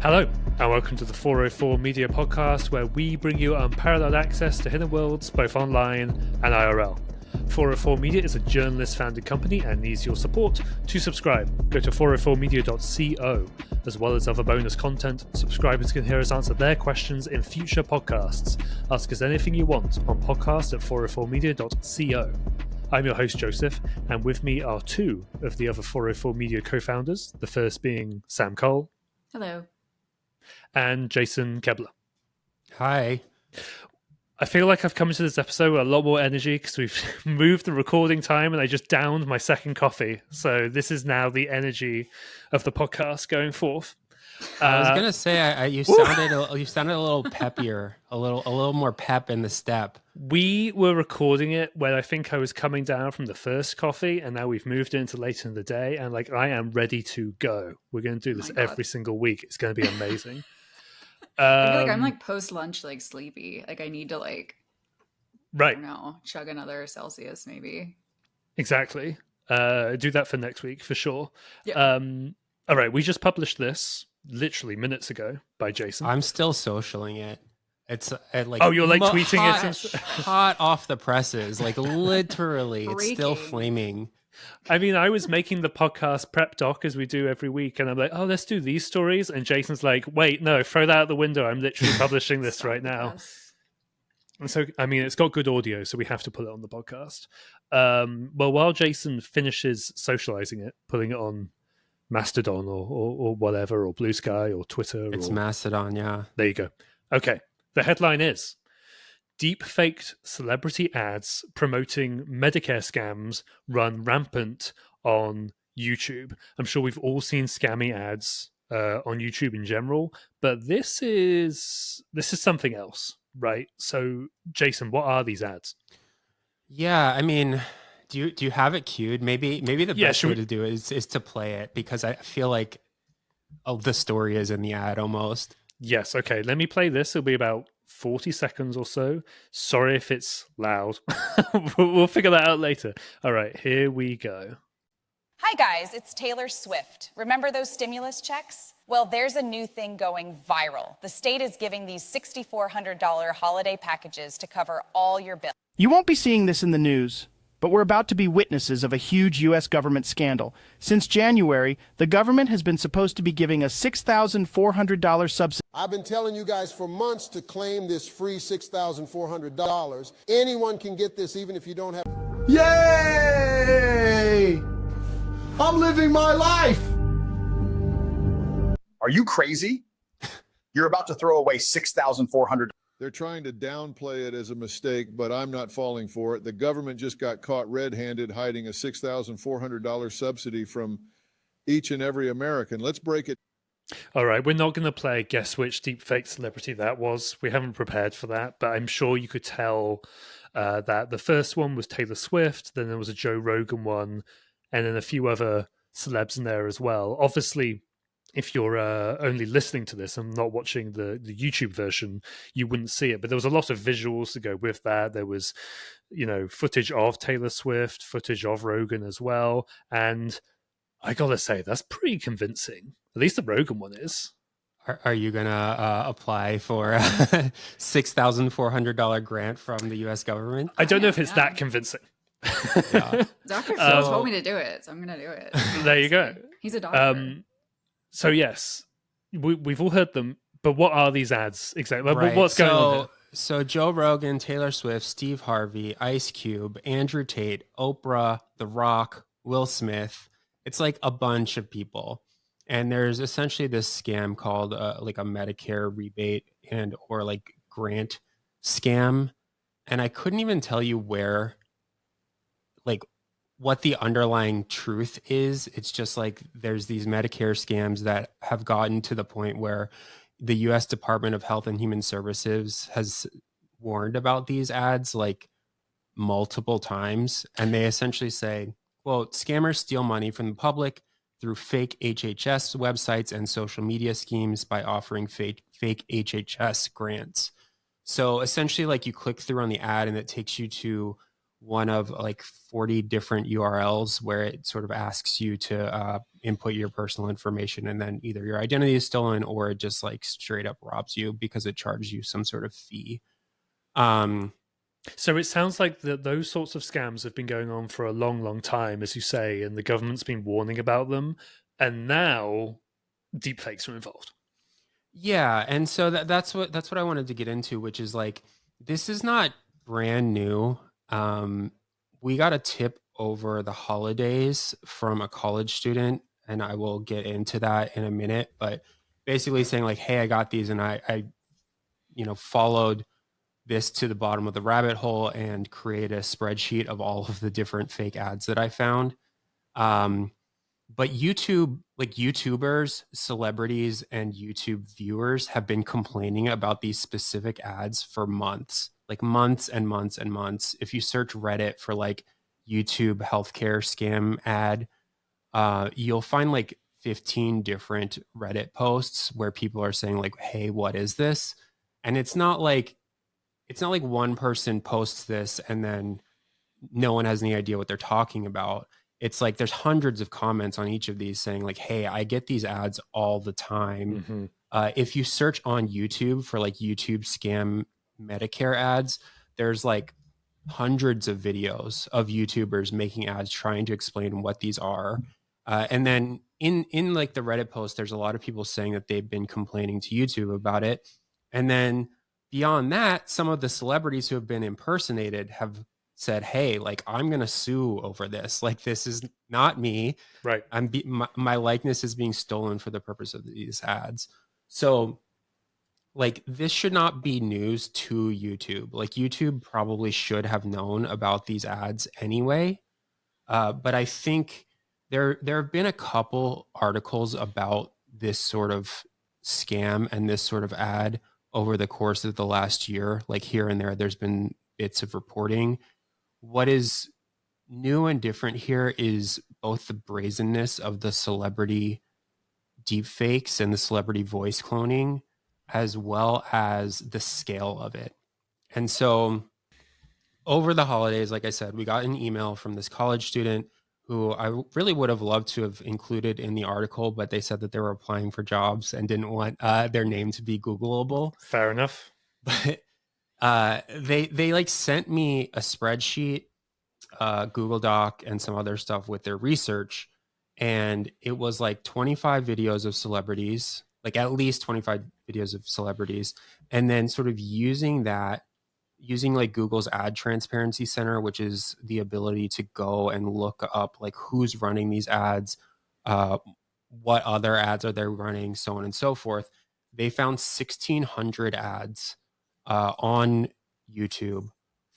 Hello, and welcome to the 404 Media Podcast, where we bring you unparalleled access to hidden worlds, both online and IRL. 404 Media is a journalist-founded company and needs your support to subscribe. Go to 404media.co. As well as other bonus content, subscribers can hear us answer their questions in future podcasts. Ask us anything you want on podcast at 404media.co. I'm your host, Joseph, and with me are two of the other 404 Media co-founders, the first being Sam Cole. Hello. And Jason Kebler. Hi. I feel like I've come into this episode with a lot more energy because we've moved the recording time and I just downed my second coffee. So this is now the energy of the podcast going forth. I was gonna say you sounded a little peppier, a little more pep in the step. We were recording it when I think I was coming down from the first coffee, and now we've moved it into later in the day. And like I am ready to go. We're going to do this every single week. It's going to be amazing. I feel like I'm like post lunch, like sleepy. Like I need to right. I don't know, chug another Celsius maybe. Exactly. Do that for next week for sure. Yeah. All right. We just published this literally minutes ago by Jason. I'm still socialing it. It's like you're like tweeting it hot off the presses, like literally, it's still flaming. I mean, I was making the podcast prep doc as we do every week, and I'm like, let's do these stories. And Jason's like, wait, no, throw that out the window. I'm literally publishing this right now. And so, I mean, it's got good audio, so we have to put it on the podcast. Well, while Jason finishes socializing it, putting it on Mastodon or whatever, or Blue Sky or Twitter. It's Mastodon, yeah. There you go. Okay. The headline is Deepfaked celebrity ads promoting Medicare scams run rampant on YouTube. I'm sure we've all seen scammy ads on YouTube in general, but this is something else, right? So, Jason, what are these ads? Yeah, I mean, do you have it queued? Maybe the best way to do it is to play it, because I feel like the story is in the ad almost. Yes, okay. Let me play this. It'll be about 40 seconds or so. Sorry if it's loud. We'll figure that out later. All right, here we go. Hi guys, it's Taylor Swift. Remember those stimulus checks? Well, there's a new thing going viral. The state is giving these $6,400 holiday packages to cover all your bills. You won't be seeing this in the news, but we're about to be witnesses of a huge U.S. government scandal. Since January, the government has been supposed to be giving a $6,400 subsidy. I've been telling you guys for months to claim this free $6,400. Anyone can get this even if you don't have... Yay! I'm living my life! Are you crazy? You're about to throw away $6,400. They're trying to downplay it as a mistake, but I'm not falling for it. The government just got caught red-handed hiding a $6,400 subsidy from each and every American. Let's break it. All right, we're not going to play guess which deepfake celebrity that was. We haven't prepared for that, but I'm sure you could tell that the first one was Taylor Swift, then there was a Joe Rogan one, and then a few other celebs in there as well. Obviously, if you're only listening to this and not watching the YouTube version, you wouldn't see it. But there was a lot of visuals to go with that. There was, footage of Taylor Swift, footage of Rogan as well. And I got to say, that's pretty convincing. At least the Rogan one is. Are you going to apply for a $6,400 grant from the U.S. government? I don't know if it's that convincing. Yeah. Dr. Phil told me to do it, so I'm going to do it. There you go. He's a doctor. So yes, we've all heard them, but what are these ads exactly? Right. What's going on here? So Joe Rogan, Taylor Swift, Steve Harvey, Ice Cube, Andrew Tate, Oprah, The Rock, Will Smith. It's like a bunch of people. And there's essentially this scam called like a Medicare rebate and or like grant scam. And I couldn't even tell you what the underlying truth is. It's just like there's these Medicare scams that have gotten to the point where the U.S. Department of Health and Human Services has warned about these ads like multiple times. And they essentially say, well, scammers steal money from the public through fake HHS websites and social media schemes by offering fake HHS grants. So essentially, like you click through on the ad and it takes you to one of like 40 different URLs where it sort of asks you to input your personal information, and then either your identity is stolen or it just like straight up robs you because it charges you some sort of fee. So it sounds like that those sorts of scams have been going on for a long, long time, as you say, and the government's been warning about them, and now deepfakes are involved. Yeah, and so that's what I wanted to get into, which is like, this is not brand new. We got a tip over the holidays from a college student, and I will get into that in a minute, but basically saying like, hey, I got these, and I followed this to the bottom of the rabbit hole and create a spreadsheet of all of the different fake ads that I found. But YouTube, like YouTubers, celebrities, and YouTube viewers have been complaining about these specific ads for months, like months and months and months. If you search Reddit for like YouTube healthcare scam ad, you'll find like 15 different Reddit posts where people are saying like, hey, what is this? And it's not like one person posts this and then no one has any idea what they're talking about. It's like there's hundreds of comments on each of these saying like, hey, I get these ads all the time. If you search on YouTube for like YouTube scam Medicare ads, there's like hundreds of videos of YouTubers making ads trying to explain what these are. And then in like the Reddit post, there's a lot of people saying that they've been complaining to YouTube about it. And then beyond that, some of the celebrities who have been impersonated have said, hey, like, I'm going to sue over this. Like, this is not me. Right. My likeness is being stolen for the purpose of these ads. So like, this should not be news to YouTube. Like, YouTube probably should have known about these ads anyway. But I think there have been a couple articles about this sort of scam and this sort of ad over the course of the last year. Like, here and there's been bits of reporting. What is new and different here is both the brazenness of the celebrity deepfakes and the celebrity voice cloning, as well as the scale of it. And so over the holidays, like I said, we got an email from this college student who I really would have loved to have included in the article, but they said that they were applying for jobs and didn't want their name to be Googleable. Fair enough. But they like sent me a spreadsheet, Google Doc, and some other stuff with their research. And it was like 25 videos of celebrities, like at least 25 videos of celebrities. And then sort of using like Google's Ad Transparency Center, which is the ability to go and look up like who's running these ads, what other ads are they running, so on and so forth. They found 1,600 ads on YouTube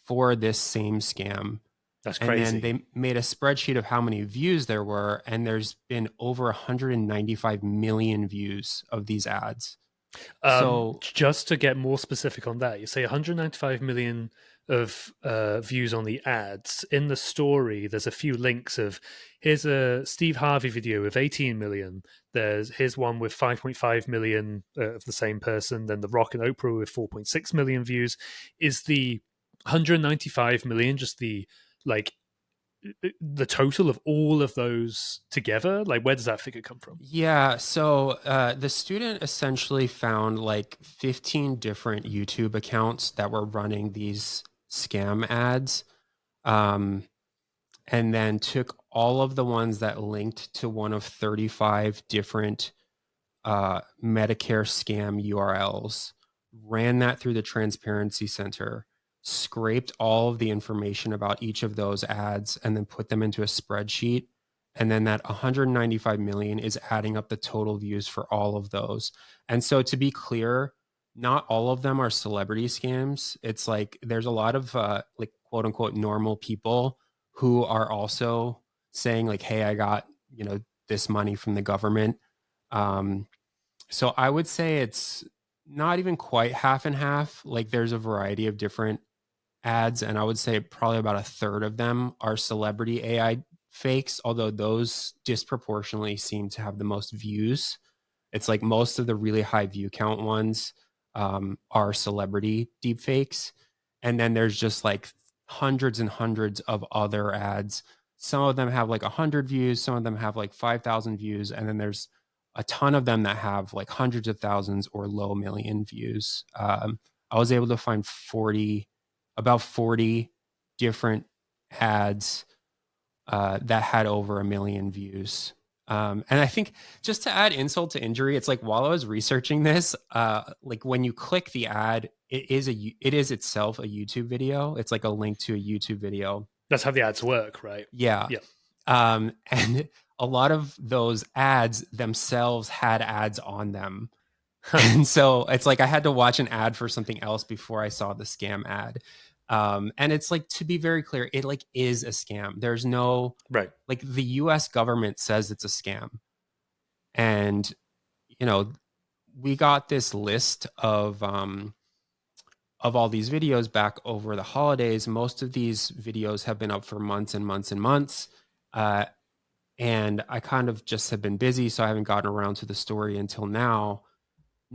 for this same scam. That's crazy. And then they made a spreadsheet of how many views there were, and there's been over 195 million views of these ads. So just to get more specific on that, you say 195 million of views on the ads. In the story, there's a few links of, here's a Steve Harvey video with 18 million. Here's one with 5.5 million of the same person. Then The Rock and Oprah with 4.6 million views. Is the 195 million just the total of all of those together? Like, where does that figure come from? Yeah, so the student essentially found like 15 different YouTube accounts that were running these scam ads, and then took all of the ones that linked to one of 35 different Medicare scam URLs, ran that through the Transparency Center, scraped all of the information about each of those ads, and then put them into a spreadsheet. And then that 195 million is adding up the total views for all of those. And so, to be clear, not all of them are celebrity scams. It's like there's a lot of like quote unquote normal people who are also saying like, hey, I got, this money from the government. So I would say it's not even quite half and half. Like, there's a variety of different ads, and I would say probably about a third of them are celebrity AI fakes, although those disproportionately seem to have the most views. It's like most of the really high view count ones are celebrity deepfakes, and then there's just like hundreds and hundreds of other ads. Some of them have like 100 views, some of them have like 5,000 views, and then there's a ton of them that have like hundreds of thousands or low million views. I was able to find about 40 different ads that had over 1 million views. And I think just to add insult to injury, it's like while I was researching this, like when you click the ad, it is itself a YouTube video. It's like a link to a YouTube video. That's how the ads work, right? Yeah. Yeah. And a lot of those ads themselves had ads on them. And so it's like I had to watch an ad for something else before I saw the scam ad. And it's like, to be very clear, it like is a scam. There's no, right. Like the US government says it's a scam. And, you know, we got this list of all these videos back over the holidays. Most of these videos have been up for months and months and months. And I kind of just have been busy, so I haven't gotten around to the story until now.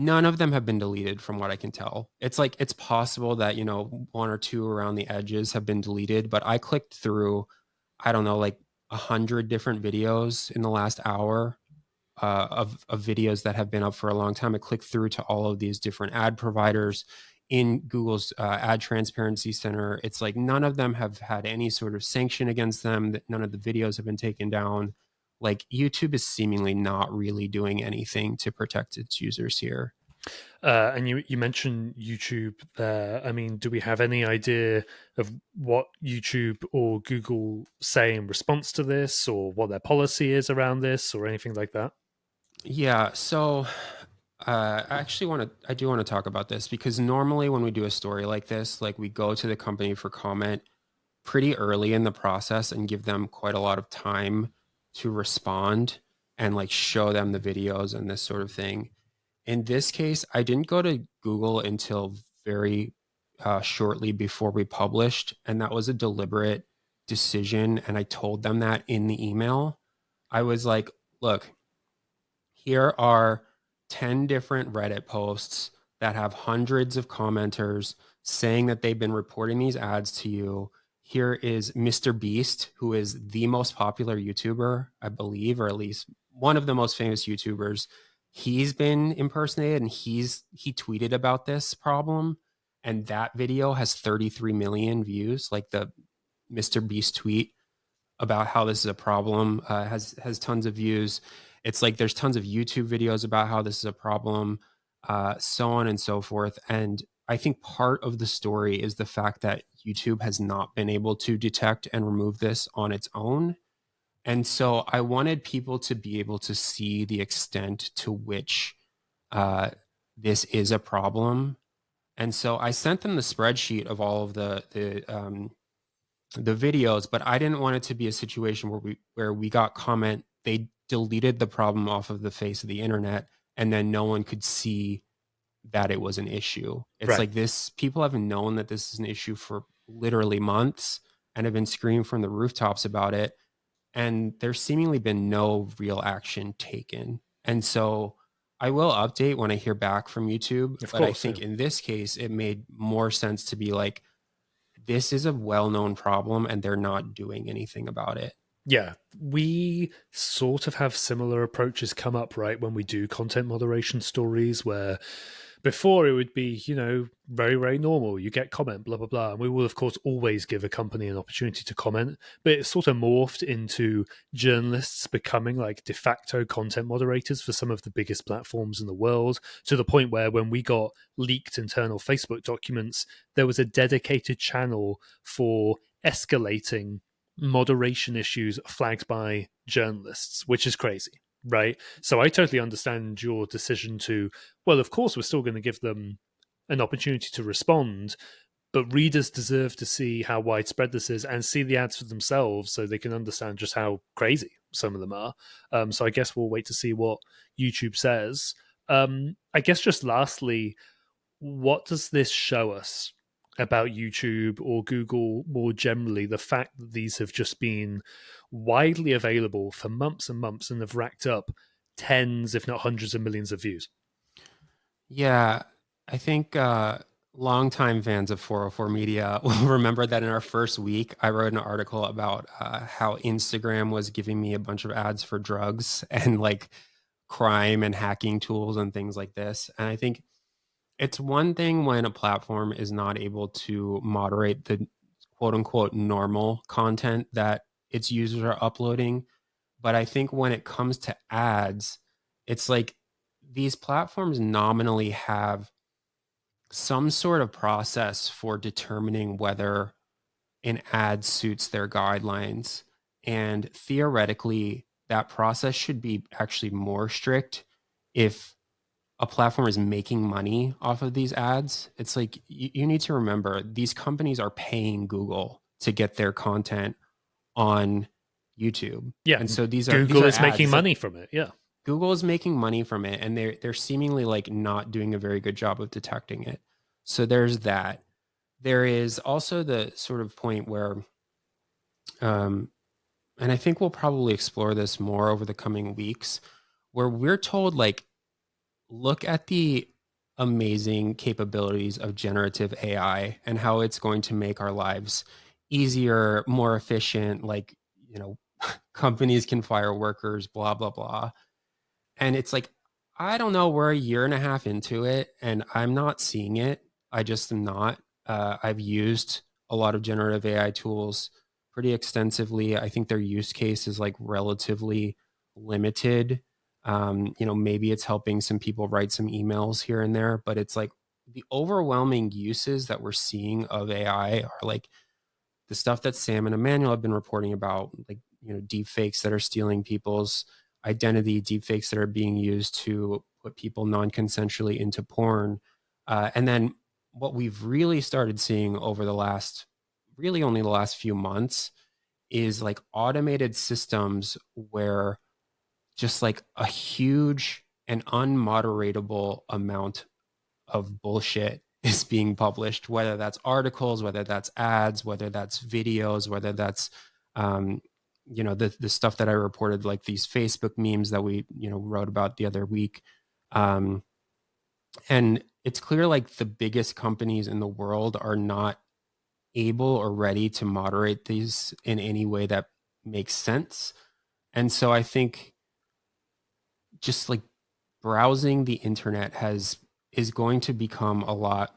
None of them have been deleted from what I can tell. It's like, it's possible that, you know, one or two around the edges have been deleted, but I clicked through, I don't know, like 100 different videos in the last hour of videos that have been up for a long time. I clicked through to all of these different ad providers in Google's ad transparency center. It's like none of them have had any sort of sanction against them, that none of the videos have been taken down. Like YouTube is seemingly not really doing anything to protect its users here. And you mentioned YouTube there. I mean, do we have any idea of what YouTube or Google say in response to this, or what their policy is around this, or anything like that? Yeah, so I do want to talk about this, because normally when we do a story like this, like we go to the company for comment pretty early in the process and give them quite a lot of time to respond and like show them the videos and this sort of thing. In this case, I didn't go to Google until very shortly before we published, and that was a deliberate decision. And I told them that in the email. I was like, look, here are 10 different Reddit posts that have hundreds of commenters saying that they've been reporting these ads to you. Here is Mr. Beast, who is the most popular YouTuber, I believe, or at least one of the most famous YouTubers. He's been impersonated, and he tweeted about this problem, and that video has 33 million views. Like the Mr. Beast tweet about how this is a problem has tons of views. It's like there's tons of YouTube videos about how this is a problem, so on and so forth. And I think part of the story is the fact that YouTube has not been able to detect and remove this on its own. And so I wanted people to be able to see the extent to which this is a problem. And so I sent them the spreadsheet of all of the videos, but I didn't want it to be a situation where we got comment, they deleted the problem off of the face of the internet, and then no one could see that it was an issue. It's right. Like this, people have known that this is an issue for literally months and have been screaming from the rooftops about it. And there's seemingly been no real action taken. And so I will update when I hear back from YouTube. But I think in this case, it made more sense to be like, this is a well-known problem and they're not doing anything about it. Yeah, we sort of have similar approaches come up, right, when we do content moderation stories, where before it would be, you know, very, very normal. You get comment, blah, blah, blah. And we will, of course, always give a company an opportunity to comment. But it sort of morphed into journalists becoming like de facto content moderators for some of the biggest platforms in the world, to the point where when we got leaked internal Facebook documents, there was a dedicated channel for escalating moderation issues flagged by journalists, which is crazy, right? So I totally understand your decision to, well, of course, we're still going to give them an opportunity to respond, but readers deserve to see how widespread this is and see the ads for themselves so they can understand just how crazy some of them are. So I guess we'll wait to see what YouTube says. I guess just lastly, what does this show us about YouTube or Google more generally, the fact that these have just been widely available for months and months and have racked up tens, if not hundreds of millions of views? Yeah, I think Longtime fans of 404 Media will remember that in our first week, I wrote an article about how Instagram was giving me a bunch of ads for drugs and like crime and hacking tools and things like this. And I think it's one thing when a platform is not able to moderate the quote unquote normal content that its users are uploading. But I think when it comes to ads, it's like these platforms nominally have some sort of process for determining whether an ad suits their guidelines. And theoretically, that process should be actually more strict if a platform is making money off of these ads. It's like you need to remember these companies are paying Google to get their content on YouTube. Yeah. And so Google is ads. making money from it. Yeah. Google is making money from it, and they're seemingly like not doing a very good job of detecting it. So there's that. There is also the sort of point where, and I think we'll probably explore this more over the coming weeks, where we're told like, look at the amazing capabilities of generative AI and how it's going to make our lives easier, more efficient. Like, you know, companies can fire workers, blah, blah, blah. And it's like, I don't know, we're a year and a half into it and I'm not seeing it. I just am not. I've used a lot of generative AI tools pretty extensively. I think their use case is like relatively limited. Maybe it's helping some people write some emails here and there, but it's like the overwhelming uses that we're seeing of AI are like the stuff that Sam and Emmanuel have been reporting about, like, deep fakes that are stealing people's identity, deep fakes that are being used to put people non-consensually into porn. And then what we've really started seeing over only the last few months is like automated systems where just like a huge and unmoderatable amount of bullshit is being published, whether that's articles, whether that's ads, whether that's videos, whether that's the stuff that I reported, like these Facebook memes that we wrote about the other week. And it's clear like the biggest companies in the world are not able or ready to moderate these in any way that makes sense. And so I think just like browsing the internet is going to become a lot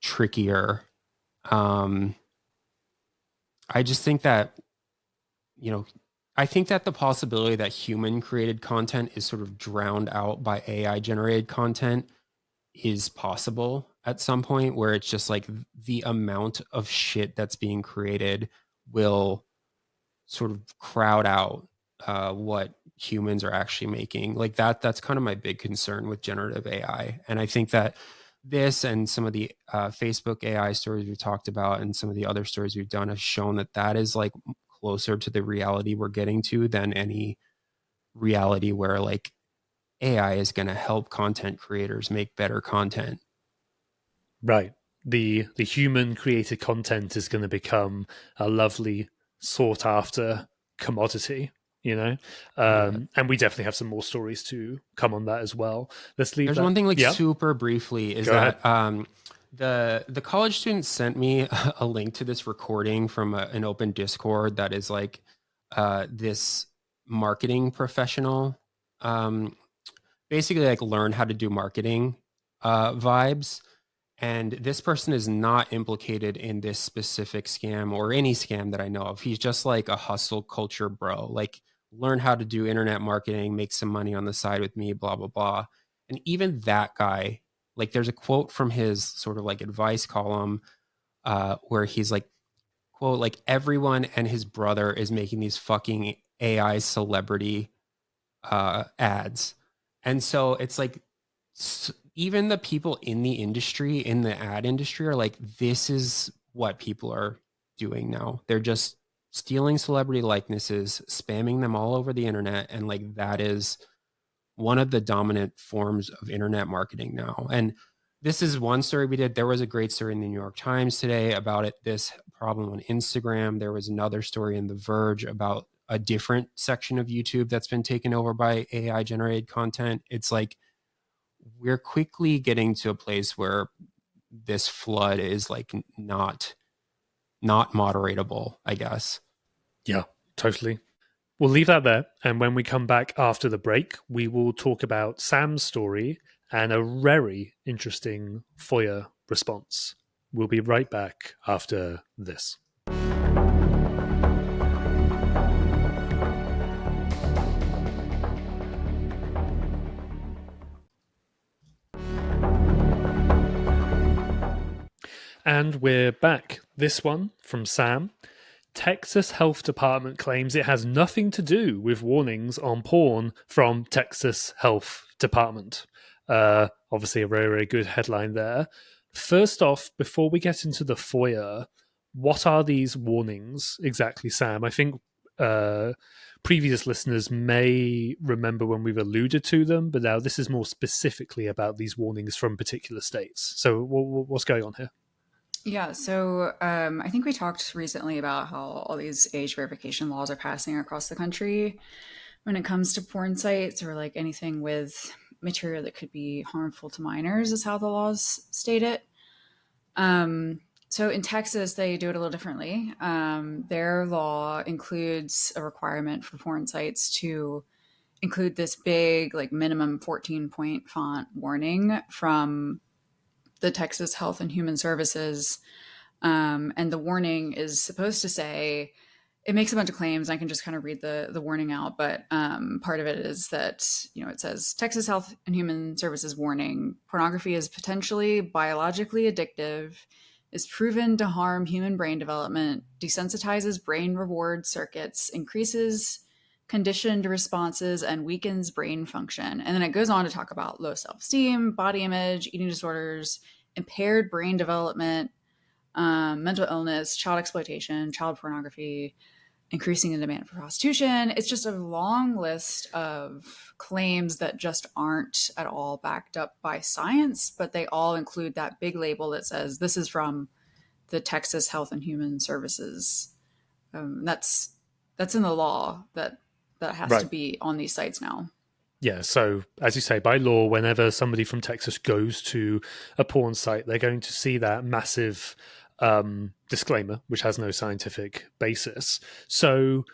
trickier. I just think that, I think that the possibility that human created content is sort of drowned out by AI generated content is possible at some point, where it's just like the amount of shit that's being created will sort of crowd out what humans are actually making. Like that's kind of my big concern with generative AI. And I think that this and some of the Facebook AI stories we've talked about and some of the other stories we've done have shown that is like closer to the reality we're getting to than any reality where like AI is going to help content creators make better content. Right. The human created content is going to become a lovely sought after commodity, and we definitely have some more stories to come on that as well. Let's leave. There's one thing super briefly is that the college students sent me a link to this recording from an open Discord that is like this marketing professional basically like learn how to do marketing vibes. And this person is not implicated in this specific scam or any scam that I know of. He's just like a hustle culture bro, like learn how to do internet marketing, make some money on the side with me, blah, blah, blah. And even that guy, like there's a quote from his sort of like advice column where he's like, quote, like everyone and his brother is making these fucking AI celebrity ads. And so it's like, even the people in the industry, in the ad industry, are like, this is what people are doing now. They're just stealing celebrity likenesses, spamming them all over the internet. And like, that is one of the dominant forms of internet marketing now. And this is one story we did. There was a great story in the New York Times today about it, this problem on Instagram. There was another story in The Verge about a different section of YouTube that's been taken over by AI generated content. It's like, we're quickly getting to a place where this flood is like not moderatable, I guess. Yeah, totally. We'll leave that there. And when we come back after the break, we will talk about Sam's story and a very interesting FOIA response. We'll be right back after this. And we're back. This one from Sam. Texas Health Department claims it has nothing to do with warnings on porn from Texas Health Department. Obviously, a very, very good headline there. First off, before we get into the FOIA, what are these warnings exactly, Sam? I think previous listeners may remember when we've alluded to them, but now this is more specifically about these warnings from particular states. So what's going on here? Yeah, so I think we talked recently about how all these age verification laws are passing across the country when it comes to porn sites or like anything with material that could be harmful to minors, is how the laws state it. So in Texas, they do it a little differently. Their law includes a requirement for porn sites to include this big, like minimum 14-point font warning from the Texas Health and Human Services. And the warning is supposed to say, it makes a bunch of claims. I can just kind of read the warning out, but part of it is that, it says Texas Health and Human Services warning, pornography is potentially biologically addictive, is proven to harm human brain development, desensitizes brain reward circuits, increases conditioned responses, and weakens brain function. And then it goes on to talk about low self-esteem, body image, eating disorders, impaired brain development, mental illness, child exploitation, child pornography, increasing the demand for prostitution. It's just a long list of claims that just aren't at all backed up by science, but they all include that big label that says this is from the Texas Health and Human Services. That's in the law that has to be on these sites now. Yeah, so as you say, by law, whenever somebody from Texas goes to a porn site, they're going to see that massive disclaimer, which has no scientific basis. So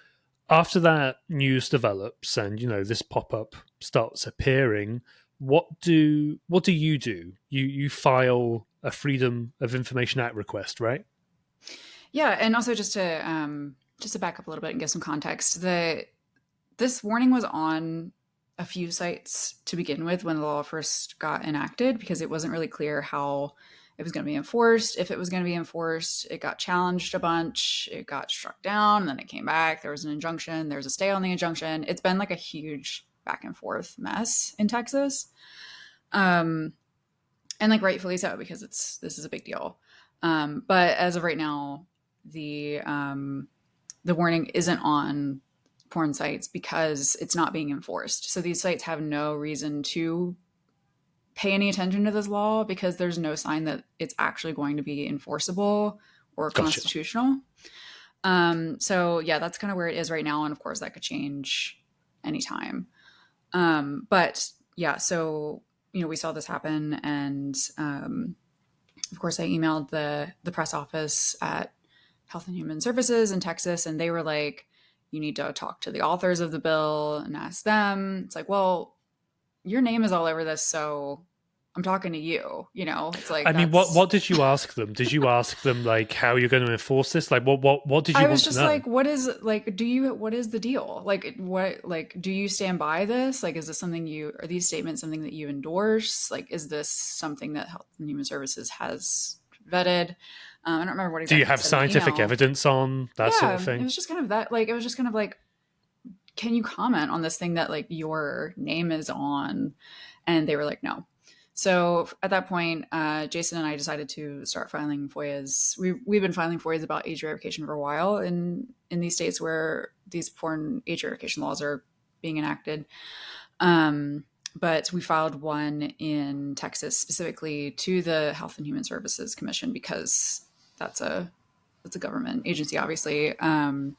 after that news develops and, this pop-up starts appearing, what do you do? You file a Freedom of Information Act request, right? Yeah, and also just to back up a little bit and give some context, this warning was on a few sites to begin with when the law first got enacted, because it wasn't really clear how it was going to be enforced. If it was going to be enforced, it got challenged a bunch, it got struck down, and then it came back. There was an injunction, there was a stay on the injunction. It's been like a huge back and forth mess in Texas. And like rightfully so, because this is a big deal. But as of right now, the warning isn't on porn sites because it's not being enforced. So these sites have no reason to pay any attention to this law because there's no sign that it's actually going to be enforceable or constitutional. So yeah, that's kind of where it is right now. And of course that could change anytime. But yeah, so, we saw this happen, and of course I emailed the press office at Health and Human Services in Texas, and they were like, you need to talk to the authors of the bill and ask them. It's like, well, your name is all over this, so I'm talking to you. It's like, I mean, what did you ask them? Did you ask them like how you're going to enforce this? Like, what did you? I was just like, what is the deal? Like, do you stand by this? Like, is this are these statements something that you endorse? Like, is this something that Health and Human Services has vetted? I don't remember what exactly. Do you have scientific evidence on that sort of thing? It was just kind of that. Like, it was just kind of like, can you comment on this thing that like your name is on? And they were like, no. So at that point, Jason and I decided to start filing FOIAs. We've been filing FOIAs about age verification for a while in these states where these porn age verification laws are being enacted. But we filed one in Texas specifically to the Health and Human Services Commission because that's a government agency, obviously. And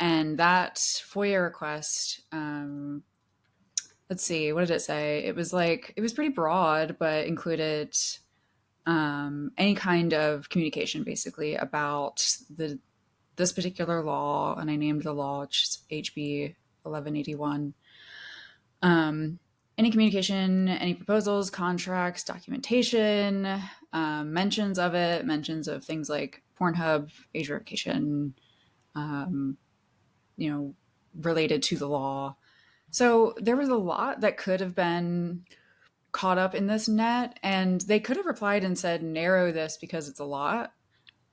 that FOIA request, let's see, what did it say? It was pretty broad, but included any kind of communication basically about this particular law, and I named the law, which is HB 1181. Any communication, any proposals, contracts, documentation, mentions of it, mentions of things like Pornhub, age verification, related to the law. So there was a lot that could have been caught up in this net, and they could have replied and said, narrow this because it's a lot.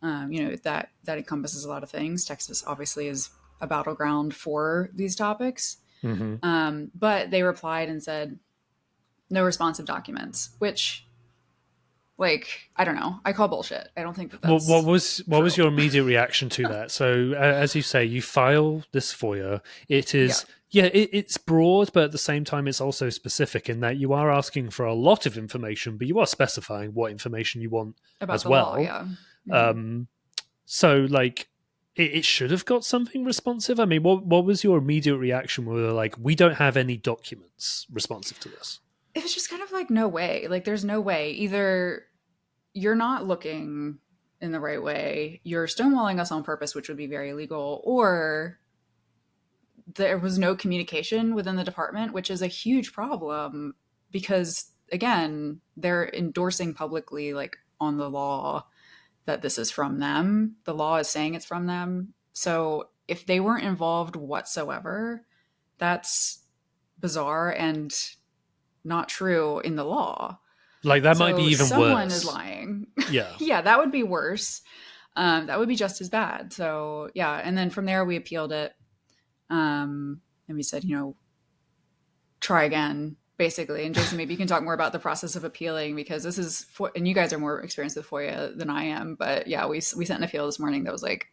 That encompasses a lot of things. Texas obviously is a battleground for these topics. Mm-hmm. But they replied and said, no responsive documents, which, like, I don't know. I call bullshit. I don't think that that's what was your immediate reaction to that? So, as you say, you file this FOIA. It is, it's broad, but at the same time, it's also specific in that you are asking for a lot of information, but you are specifying what information you want about as the well. law, yeah. Mm-hmm. So, like, it should have got something responsive. I mean, what was your immediate reaction? Where like, we don't have any documents responsive to this. It was just kind of like, no way. Like, there's no way. Either you're not looking in the right way, you're stonewalling us on purpose, which would be very illegal, or there was no communication within the department, which is a huge problem because, again, they're endorsing publicly, like, on the law, that this is from them. The law is saying it's from them. So if they weren't involved whatsoever, that's bizarre and not true in the law. Like, that might be even someone worse. Is lying. Yeah. Yeah, that would be worse. That would be just as bad. So yeah, and then from there we appealed it. And we said, try again, basically. And Jason, maybe you can talk more about the process of appealing, because this is, and you guys are more experienced with FOIA than I am. But yeah, we sent an appeal this morning that was like,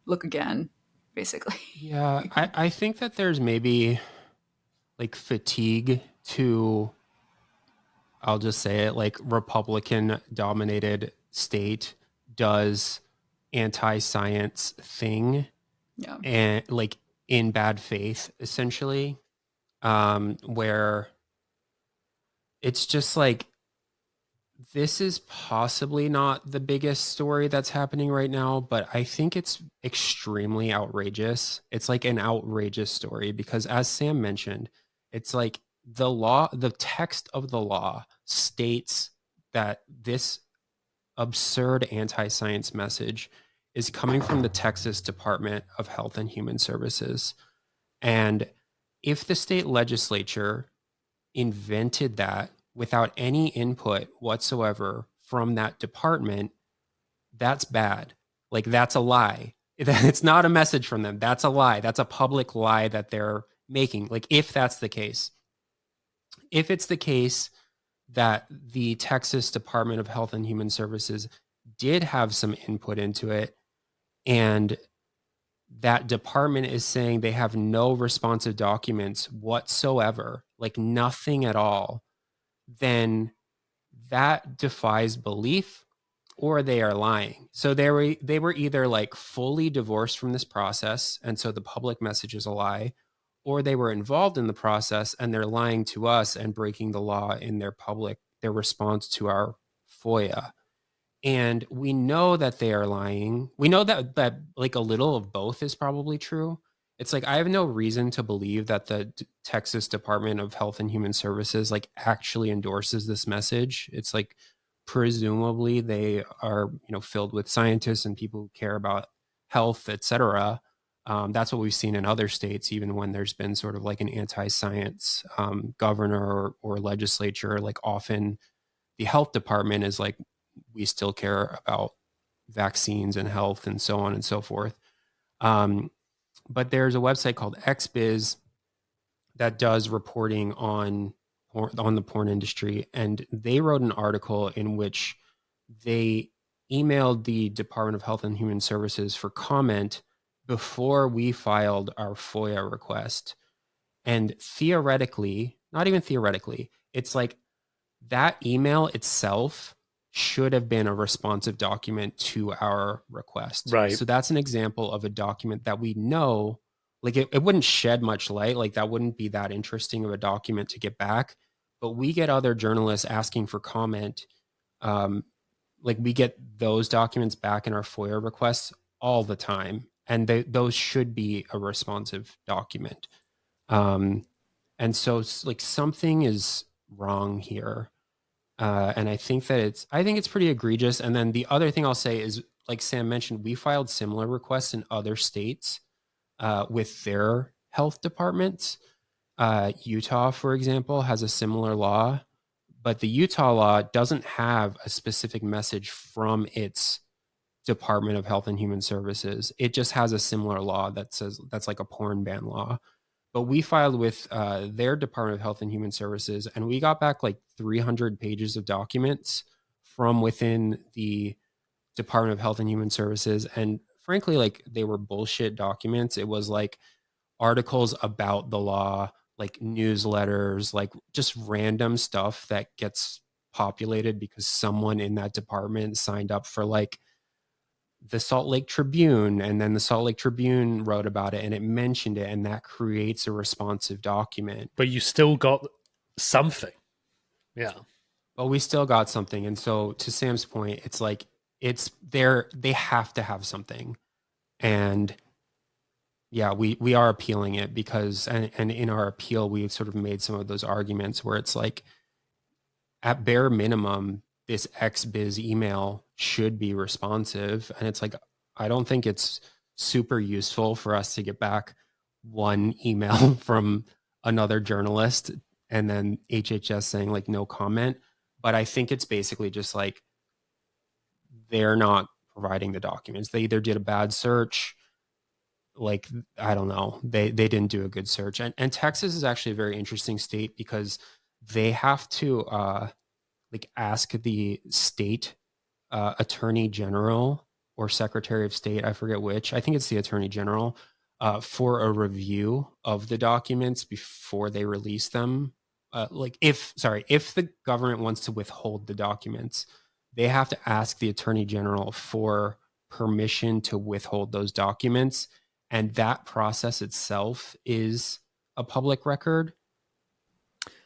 look again, basically. Yeah, I think that there's maybe like fatigue to, I'll just say it, like, Republican dominated state does anti-science thing. Yeah. And like in bad faith, essentially, where it's just like, this is possibly not the biggest story that's happening right now, but I think it's extremely outrageous. It's like an outrageous story because, as Sam mentioned, it's like the text of the law states that this absurd anti-science message is coming from the Texas Department of Health and Human Services. And if the state legislature invented that without any input whatsoever from that department, that's bad. Like, that's a lie. It's not a message from them. That's a lie. That's a public lie that they're making. Like, if that's the case, if it's the case that the Texas Department of Health and Human Services did have some input into it, and that department is saying they have no responsive documents whatsoever, like nothing at all, then that defies belief, or they are lying. So they were either like fully divorced from this process, and so the public message is a lie, or they were involved in the process and they're lying to us and breaking the law in their response to our FOIA. And we know that they are lying. We know that like a little of both is probably true. It's like, I have no reason to believe that the Texas Department of Health and Human Services like actually endorses this message. It's like, presumably they are, filled with scientists and people who care about health, etc. That's what we've seen in other states, even when there's been sort of like an anti-science governor or legislature. Like, often the health department is like, we still care about vaccines and health and so on and so forth. But there's a website called XBiz that does reporting on the porn industry. And they wrote an article in which they emailed the Department of Health and Human Services for comment before we filed our FOIA request. And theoretically, not even theoretically, it's like that email itself should have been a responsive document to our request. Right. So that's an example of a document that we know, like it wouldn't shed much light. Like, that wouldn't be that interesting of a document to get back. But we get other journalists asking for comment Like we get those documents back in our FOIA requests all the time, and those should be a responsive document. And so like something is wrong here. And I think it's pretty egregious. And then the other thing I'll say is, like Sam mentioned, we filed similar requests in other states with their health departments. Utah, for example, has a similar law, but the Utah law doesn't have a specific message from its Department of Health and Human Services. It just has a similar law that says that's like a porn ban law. But we filed with their Department of Health and Human Services, and we got back like 300 pages of documents from within the Department of Health and Human Services. And frankly, like they were bullshit documents. It was like articles about the law, like newsletters, like just random stuff that gets populated because someone in that department signed up for like the Salt Lake Tribune, and then the Salt Lake Tribune wrote about it and it mentioned it, and that creates a responsive document. But you still got something. Yeah. But we still got something. And so to Sam's point, it's like they have to have something. And yeah, we are appealing it because and in our appeal we sort of made some of those arguments where it's like at bare minimum this XBiz email should be responsive. And it's like, I don't think it's super useful for us to get back one email from another journalist and then HHS saying like no comment. But I think it's basically just like they're not providing the documents. They either did a bad search, like, I don't know, they didn't do a good search. And Texas is actually a very interesting state because they have to like ask the state attorney general or secretary of state, I forget which, I think it's the attorney general, for a review of the documents before they release them. Like if the government wants to withhold the documents, they have to ask the attorney general for permission to withhold those documents. And that process itself is a public record.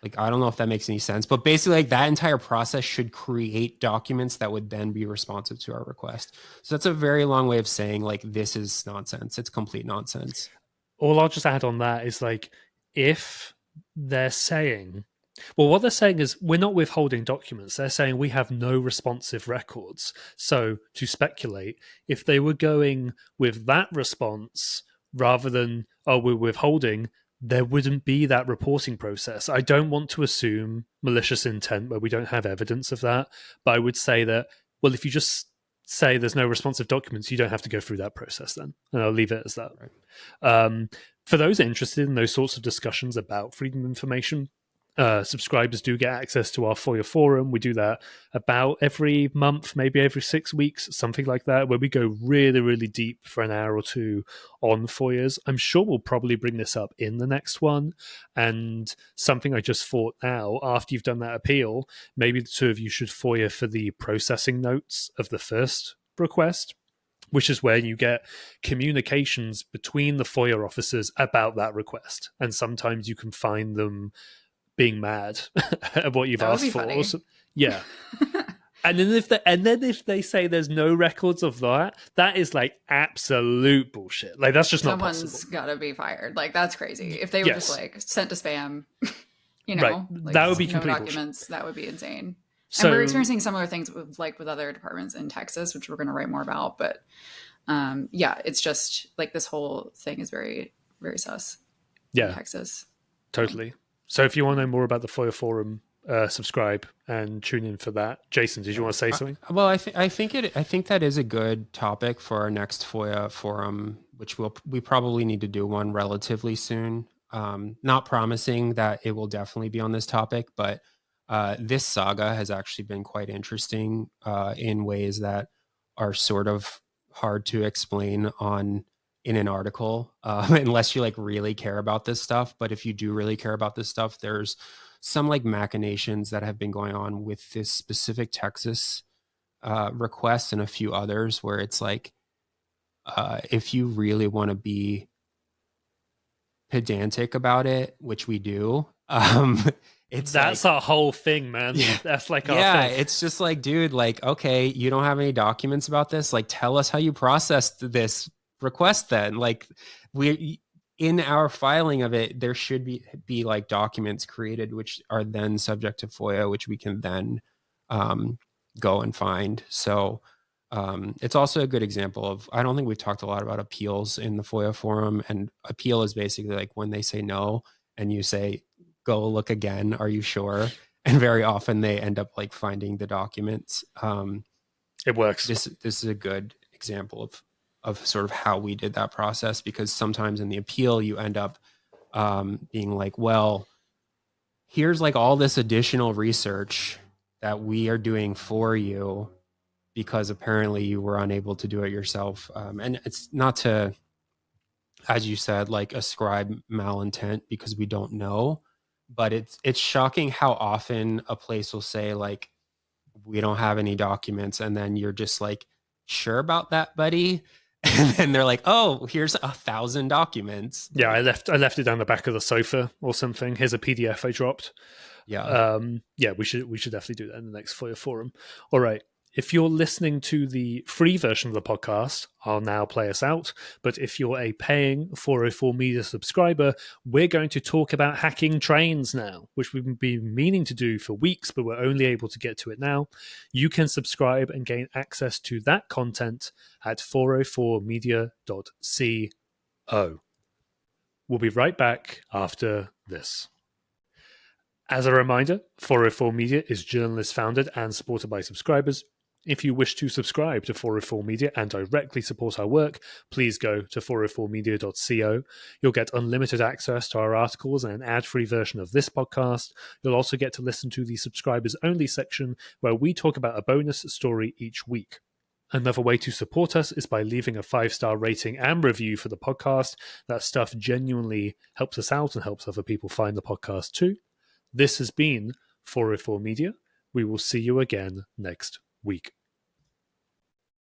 Like, I don't know if that makes any sense, but basically like that entire process should create documents that would then be responsive to our request. So that's a very long way of saying like, this is nonsense. It's complete nonsense. All I'll just add on that is like, if they're saying, well, what they're saying is we're not withholding documents. They're saying we have no responsive records. So to speculate, if they were going with that response rather than, oh, we're withholding, there wouldn't be that reporting process. I don't want to assume malicious intent where we don't have evidence of that, but I would say that, well, if you just say there's no responsive documents, you don't have to go through that process then. And I'll leave it as that. Right. For those interested in those sorts of discussions about freedom of information, subscribers do get access to our FOIA forum. We do that about every month, maybe every 6 weeks, something like that, where we go really, really deep for an hour or two on FOIAs. I'm sure we'll probably bring this up in the next one. And something I just thought now, after you've done that appeal, maybe the two of you should FOIA for the processing notes of the first request, which is where you get communications between the FOIA officers about that request. And sometimes you can find them being mad at what you've asked for. Also, yeah. And then if they say there's no records of that, that is like absolute bullshit. Like that's just not possible. Someone's gotta be fired. Like that's crazy. If they were just like sent to spam, you know, right. like, that would be no complete documents, bullshit. That would be insane. So, and we're experiencing similar things with other departments in Texas, which we're going to write more about. But yeah, it's just like this whole thing is very, very sus. Yeah, in Texas. Totally. So if you want to know more about the FOIA forum, subscribe and tune in for that. Jason, did you want to say something? Well, I think that is a good topic for our next FOIA forum, which we probably need to do one relatively soon. Not promising that it will definitely be on this topic, but this saga has actually been quite interesting in ways that are sort of hard to explain in an article, unless you like really care about this stuff. But if you do really care about this stuff, there's some like machinations that have been going on with this specific Texas request and a few others where it's like, if you really want to be pedantic about it, which we do, That's like, our whole thing, man. Yeah. That's like our yeah, thing. it's just like, dude, like, okay, you don't have any documents about this. Like, tell us how you processed this request then. Like, we in our filing of it, there should be like documents created, which are then subject to FOIA, which we can then go and find. So it's also a good example of, I don't think we've talked a lot about appeals in the FOIA forum, and appeal is basically like when they say no and you say, go look again, are you sure? And very often they end up like finding the documents. It works. This is a good example of sort of how we did that process, because sometimes in the appeal you end up being like, well, here's like all this additional research that we are doing for you because apparently you were unable to do it yourself. And it's not to, as you said, like ascribe malintent, because we don't know, but it's shocking how often a place will say like, we don't have any documents, and then you're just like, sure about that, buddy? And then they're like, oh, here's 1,000 documents. Yeah, I left it down the back of the sofa or something. Here's a PDF I dropped. Yeah. Yeah, we should definitely do that in the next FOIA forum. All right. If you're listening to the free version of the podcast, I'll now play us out. But if you're a paying 404 Media subscriber, we're going to talk about hacking trains now, which we've been meaning to do for weeks, but we're only able to get to it now. You can subscribe and gain access to that content at 404media.co. We'll be right back after this. As a reminder, 404 Media is journalist founded and supported by subscribers. If you wish to subscribe to 404 Media and directly support our work, please go to 404media.co. You'll get unlimited access to our articles and an ad-free version of this podcast. You'll also get to listen to the subscribers only section, where we talk about a bonus story each week. Another way to support us is by leaving a 5-star rating and review for the podcast. That stuff genuinely helps us out and helps other people find the podcast too. This has been 404 Media. We will see you again next week.